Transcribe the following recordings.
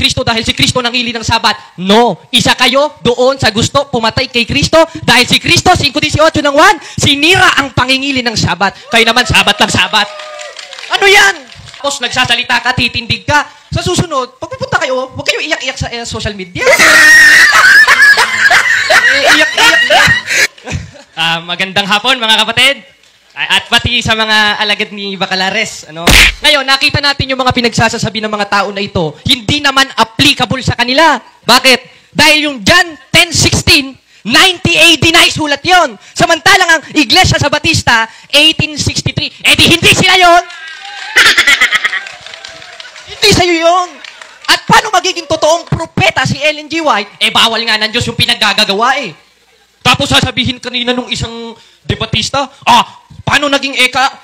Kristo dahil si Kristo nangili ng Sabat. No. Isa kayo doon sa gusto pumatay kay Kristo dahil si Kristo, 5:18 ng 1, sinira ang pangingili ng Sabat. Kayo naman, Sabat lang Sabat. Ano yan? Tapos nagsasalita ka, titindig ka. Sa susunod, pag pupunta kayo, huwag kayo iyak-iyak sa social media. Iyak-iyak. Magandang hapon, mga kapatid. At pati sa mga alagad ni Bacalares. Ngayon, nakita natin yung mga pinagsasasabi ng mga tao na ito. Hindi naman applicable sa kanila. Bakit? Dahil yung John 10:16, 90 AD na isulat yun. Samantalang ang Iglesia sa Batista, 1863. Eh di hindi sila yun. Hindi sa'yo yun. At paano magiging totoong propeta si Ellen G. White? Eh bawal nga ng Diyos yung pinaggagawa eh. Tapos sasabihin kanina nung isang debatista, paano naging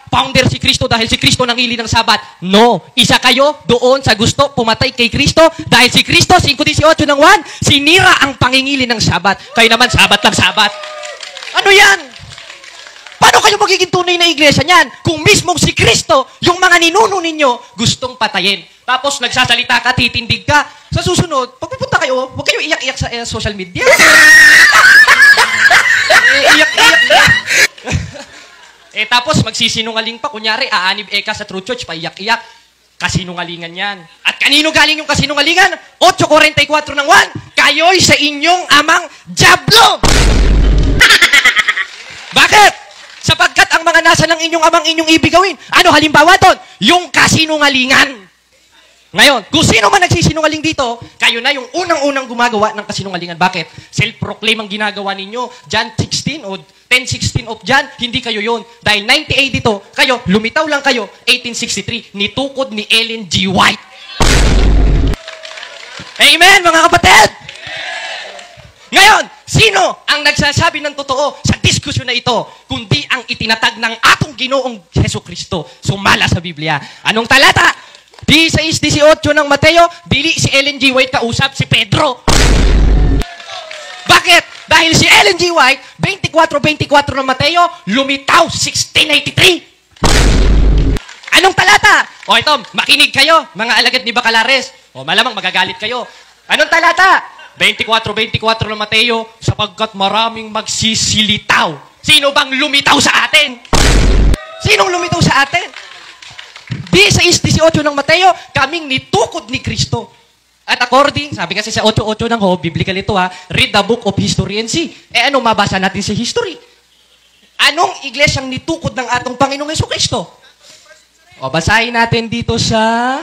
founder si Kristo dahil si Kristo nangili ng Sabat? No. Isa kayo doon sa gusto pumatay kay Kristo dahil si Kristo, 5:18 ng 1, sinira ang pangingili ng Sabat. Kayo naman, Sabat lang Sabat. Ano yan? Paano kayo magiging tunay na iglesia niyan? Kung mismong si Kristo, yung mga ninuno ninyo, gustong patayin. Tapos nagsasalita ka, titindig ka. Sa susunod, pag pupunta kayo, huwag kayo iyak-iyak sa social media. Iyak-iyak. Tapos magsisinungaling pa. Kunyari, aanib ka sa True Church, paiyak-iyak. Kasinungalingan yan. At kanino galing yung kasinungalingan? 8:44 ng 1, kayo'y sa inyong amang Diablo! Bakit? Sapagkat ang mga nasa ng inyong amang inyong ibig gawin. Ano halimbawa doon? Yung kasinungalingan. Ngayon, kung sino man nagsisinungaling dito, kayo na yung unang-unang gumagawa ng kasinungalingan. Bakit? Self-proclaim ang ginagawa ninyo. John 16 o 10:16 of John, hindi kayo yon. Dahil 98 dito, kayo, lumitaw lang kayo, 1863, nitukod ni Ellen G. White. Amen, mga kapatid! Ngayon, sino ang nagsasabi ng totoo sa diskusyon na ito, kundi ang itinatag ng atong Ginoong Hesus Kristo, sumala sa Biblia. Anong talata? 16:18 ng Mateo, dili si Ellen G. White kausap, si Pedro. Bakit? Dahil si Ellen G. White, 24:24 ng Mateo, lumitaw 1683. Anong talata? O ito, makinig kayo, mga alagad ni Bacalares. O malamang magagalit kayo. Anong talata? 24:24 ng Mateo, sapagkat maraming magsisilitaw. Sino bang lumitaw sa atin? Sinong lumitaw sa atin? 16:18 ng Mateo, kaming nitukod ni Kristo. At according, sabi kasi sa 8:8 ng Hope, biblical ito read the book of history and see. Ano mabasa natin sa history? Anong iglesyang nitukod ng atong Panginoong Jesucristo? O, basahin natin dito sa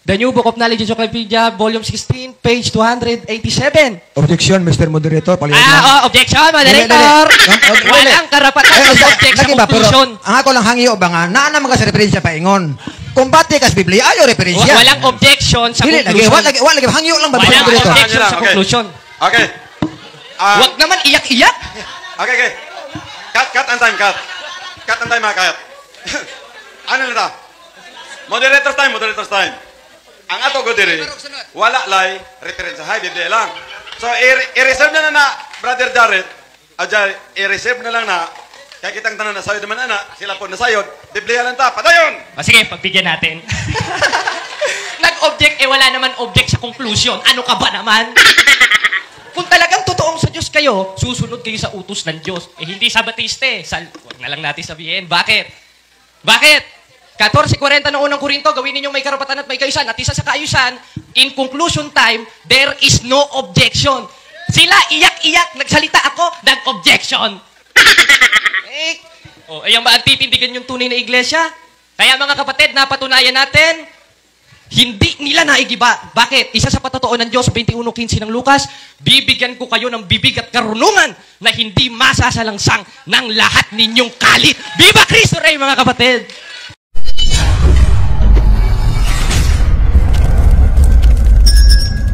The New Book of Knowledge Encyclopedia, Volume 16, page 287. Objection, Mr. Moderator. Objection, Moderator. Walang karapatan sa object sa conclusion. Ang ako lang hangiyo ba nga, naan naman ka sa referensya paingon. Kung bati kas Biblia, ayaw referensya. Walang objection sa conclusion. Walang hangiyo lang ba? Walang objection sa conclusion. Okay. Huwag naman iyak-iyak. Okay. Cut and time, cut. Cut and time, cut. Ano na ta? Moderator's time. Ang ato ko diri, wala lay referensya. Hay, Biblia lang. So, i-reserve na Brother Jared. I-reserve na lang na, kaya kitang tanan na sayod naman sila po nasayod, Biblia lang ta, patayon! Sige, pagbigyan natin. Nag-object, wala naman object sa conclusion. Ano ka ba naman? Kung talagang totoong sa Diyos kayo, susunod kayo sa utos ng Diyos. Hindi sa Batiste. Huwag na lang natin sabihin. Bakit? 14:40 ng unang Korinto, gawin ninyong may karapatan at may kaayusan. At isa sa kaayusan, in conclusion time, there is no objection. Sila iyak-iyak, nagsalita ako, nag-objection. Ayan ba ang titindigan yung tunay na iglesia? Kaya mga kapatid, napatunayan natin, hindi nila naigiba. Bakit? Isa sa patotoo ng Diyos, 21:15 ng Lucas, bibigyan ko kayo ng bibig at karunungan na hindi masasalangsang ng lahat ninyong kalit. Viva Cristo Rey, mga kapatid!